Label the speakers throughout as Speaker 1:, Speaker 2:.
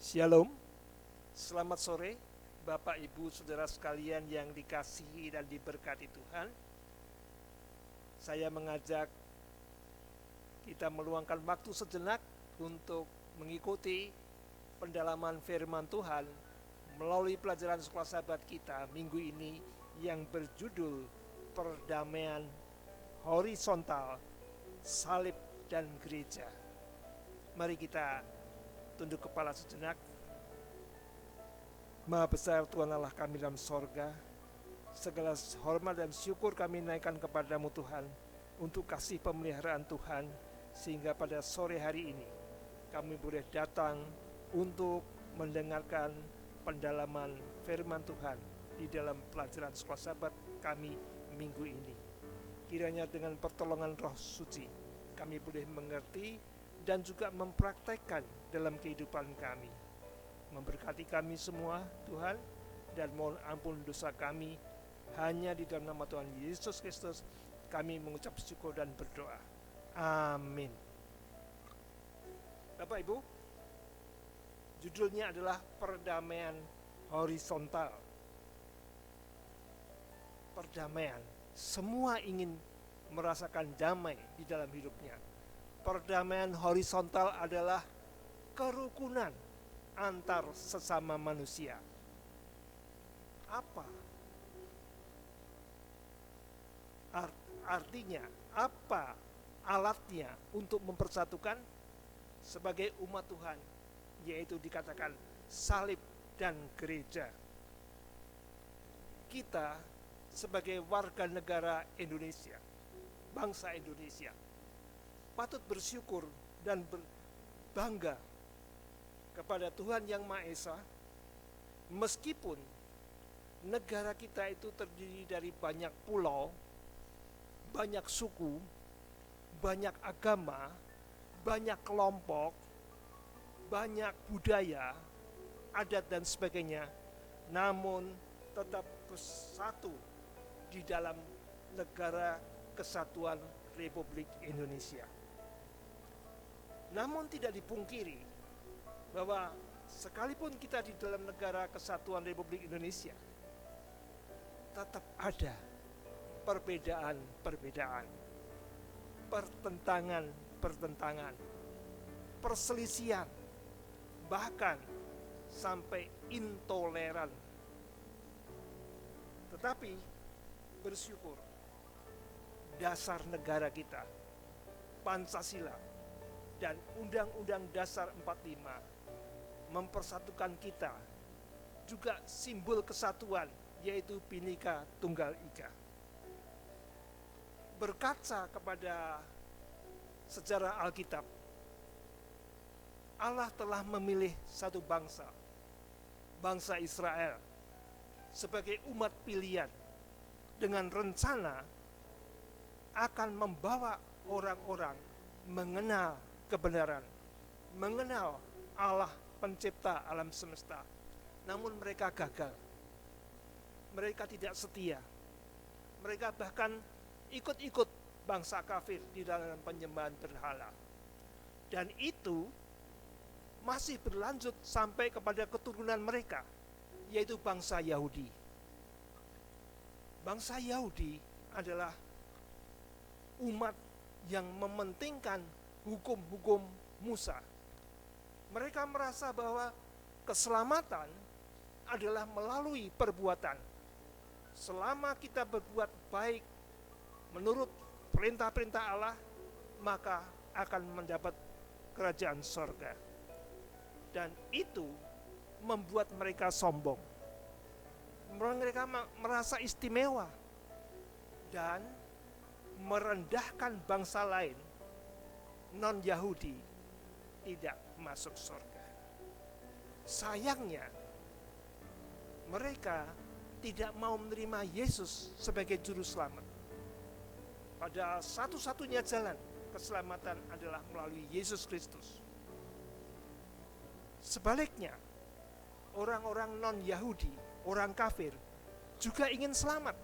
Speaker 1: Shalom, selamat sore Bapak Ibu Saudara sekalian yang dikasihi dan diberkati Tuhan. Saya mengajak kita meluangkan waktu sejenak untuk mengikuti pendalaman firman Tuhan melalui pelajaran sekolah sahabat kita minggu ini yang berjudul Perdamaian Horizontal, Salib dan Gereja. Mari kita tunduk kepala sejenak. Maha besar Tuhan Allah kami dalam sorga, segala hormat dan syukur kami naikkan kepadamu Tuhan untuk kasih pemeliharaan Tuhan, sehingga pada sore hari ini kami boleh datang untuk mendengarkan pendalaman firman Tuhan di dalam pelajaran sekolah sahabat kami minggu ini. Kiranya dengan pertolongan Roh Suci kami boleh mengerti dan juga mempraktekkan dalam kehidupan kami. Memberkati kami semua Tuhan, dan mohon ampun dosa kami. Hanya di dalam nama Tuhan Yesus Kristus kami mengucap syukur dan berdoa. Amin. Bapak Ibu, judulnya adalah Perdamaian Horizontal. Perdamaian, semua ingin merasakan damai di dalam hidupnya. Perdamaian horizontal adalah kerukunan antar sesama manusia. Apa artinya? Apa alatnya untuk mempersatukan sebagai umat Tuhan? Yaitu dikatakan salib dan gereja. Kita sebagai warga negara Indonesia, bangsa Indonesia, patut bersyukur dan berbangga kepada Tuhan Yang Maha Esa, meskipun negara kita itu terdiri dari banyak pulau, banyak suku, banyak agama, banyak kelompok, banyak budaya, adat dan sebagainya, namun tetap bersatu di dalam negara kesatuan Republik Indonesia. Namun tidak dipungkiri bahwa sekalipun kita di dalam negara kesatuan Republik Indonesia, tetap ada perbedaan-perbedaan, pertentangan-pertentangan, perselisihan, bahkan sampai intoleran. Tetapi bersyukur, dasar negara kita, Pancasila dan Undang-Undang Dasar 45 mempersatukan kita, juga simbol kesatuan yaitu Bhinneka Tunggal Ika. Berkaca kepada sejarah Alkitab, Allah telah memilih satu bangsa, bangsa Israel, sebagai umat pilihan dengan rencana akan membawa orang-orang mengenal kebenaran, mengenal Allah pencipta alam semesta. Namun mereka gagal. Mereka tidak setia. Mereka bahkan ikut-ikut bangsa kafir di dalam penyembahan berhala. Dan itu masih berlanjut sampai kepada keturunan mereka, yaitu bangsa Yahudi. Bangsa Yahudi adalah umat yang mementingkan hukum-hukum Musa. Mereka merasa bahwa keselamatan adalah melalui perbuatan. Selama kita berbuat baik menurut perintah-perintah Allah, maka akan mendapat kerajaan sorga. Dan itu membuat mereka sombong. Mereka merasa istimewa dan merendahkan bangsa lain non-Yahudi tidak masuk surga. Sayangnya mereka tidak mau menerima Yesus sebagai juru selamat. Padahal satu-satunya jalan keselamatan adalah melalui Yesus Kristus. Sebaliknya, orang-orang non-Yahudi, orang kafir, juga ingin selamat.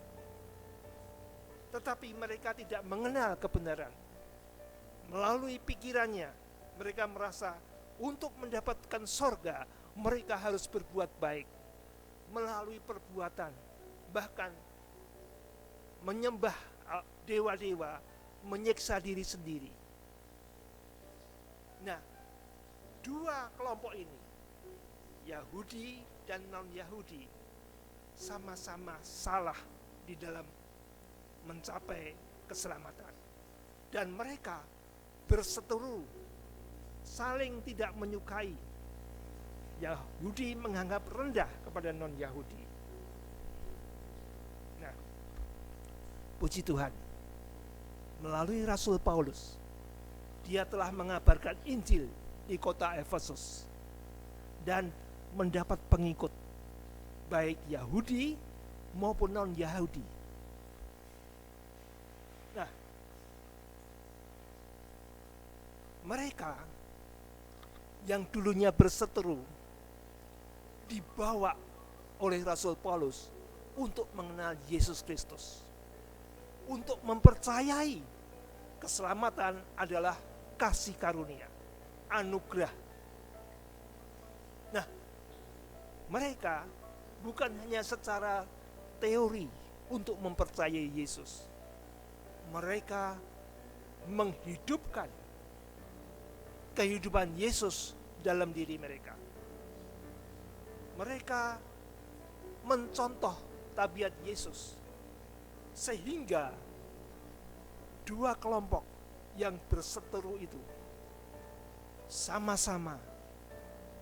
Speaker 1: Tetapi mereka tidak mengenal kebenaran. Melalui pikirannya, mereka merasa Untuk mendapatkan sorga, mereka harus berbuat baik melalui perbuatan, bahkan menyembah dewa-dewa, menyiksa diri sendiri. Nah, dua kelompok ini, Yahudi dan non-Yahudi, sama-sama salah di dalam mencapai keselamatan. Dan mereka berseteru, saling tidak menyukai. Yahudi menganggap rendah kepada non-Yahudi. Nah, puji Tuhan, melalui Rasul Paulus, dia telah mengabarkan Injil di kota Efesus dan mendapat pengikut, baik Yahudi maupun non-Yahudi. Nah, mereka yang dulunya berseteru dibawa oleh Rasul Paulus untuk mengenal Yesus Kristus, untuk mempercayai keselamatan adalah kasih karunia, anugerah. Nah, mereka bukan hanya secara teori untuk mempercayai Yesus, mereka menghidupkan kehidupan Yesus dalam diri mereka. Mereka mencontoh tabiat Yesus, sehingga dua kelompok yang berseteru itu sama-sama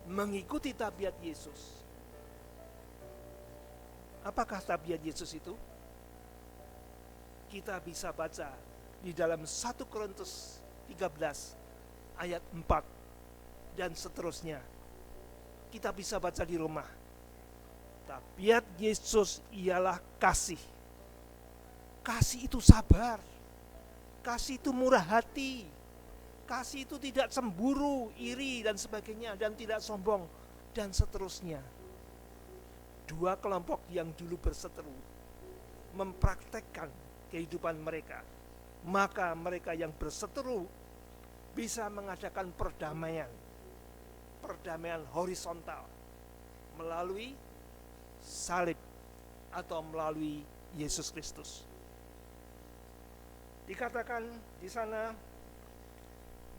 Speaker 1: mengikuti tabiat Yesus. Apakah tabiat Yesus itu? Kita bisa baca di dalam 1 Korintus 13 ayat 4 dan seterusnya. Kita bisa baca di rumah. Tabiat Yesus ialah kasih. Kasih itu sabar. Kasih itu murah hati. Kasih itu tidak cemburu, iri dan sebagainya, dan tidak sombong dan seterusnya. Dua kelompok yang dulu berseteru mempraktekkan kehidupan mereka. Maka mereka yang berseteru bisa mengadakan perdamaian horizontal melalui salib atau melalui Yesus Kristus. Dikatakan di sana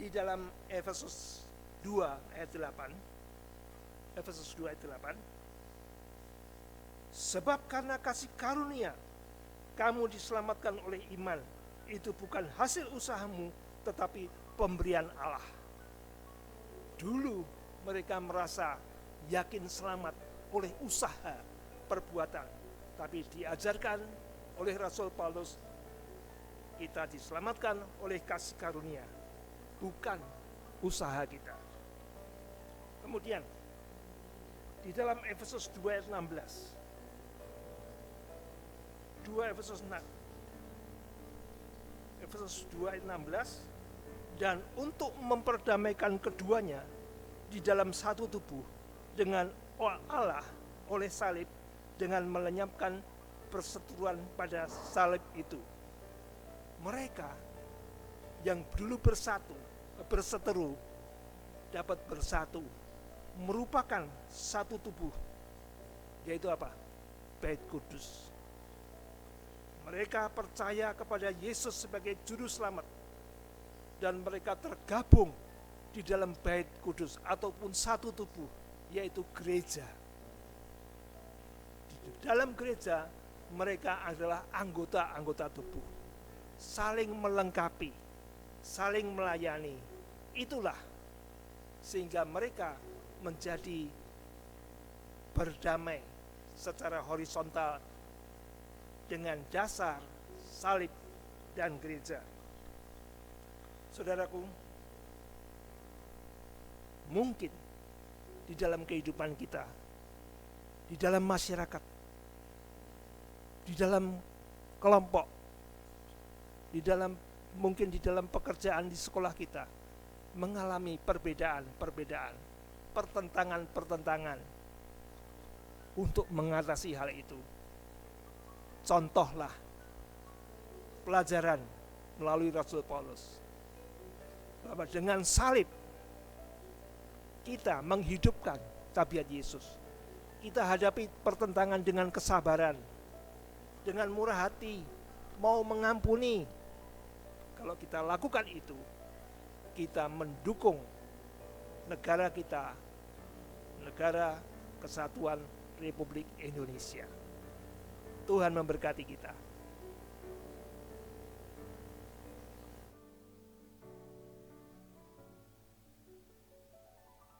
Speaker 1: di dalam Efesus 2 ayat 8. Efesus 2 ayat 8. Sebab karena kasih karunia kamu diselamatkan oleh iman, itu bukan hasil usahamu tetapi pemberian Allah. Dulu mereka merasa yakin selamat oleh usaha perbuatan, tapi diajarkan oleh Rasul Paulus, kita diselamatkan oleh kasih karunia, bukan usaha kita. Kemudian di dalam Efesus 2 ayat 16, 2 Efesus 2 ayat 16, dan untuk memperdamaikan keduanya di dalam satu tubuh dengan Allah oleh salib, dengan melenyapkan perseteruan pada salib itu. Mereka yang dulu berseteru dapat bersatu, merupakan satu tubuh, yaitu apa? Bait Kudus. Mereka percaya kepada Yesus sebagai juru selamat, dan mereka tergabung di dalam Bait Kudus ataupun satu tubuh, yaitu gereja. Di dalam gereja mereka adalah anggota-anggota tubuh, saling melengkapi, saling melayani. Itulah sehingga mereka menjadi berdamai secara horizontal dengan dasar salib dan gereja. Saudaraku, mungkin di dalam kehidupan kita, di dalam masyarakat, di dalam kelompok, mungkin di dalam pekerjaan di sekolah kita, mengalami perbedaan, pertentangan untuk mengatasi hal itu. Contohlah pelajaran melalui Rasul Paulus, bahwa dengan salib kita menghidupkan tabiat Yesus. Kita hadapi pertentangan dengan kesabaran, dengan murah hati, mau mengampuni. Kalau kita lakukan itu, kita mendukung negara kita, negara kesatuan Republik Indonesia. Tuhan memberkati kita.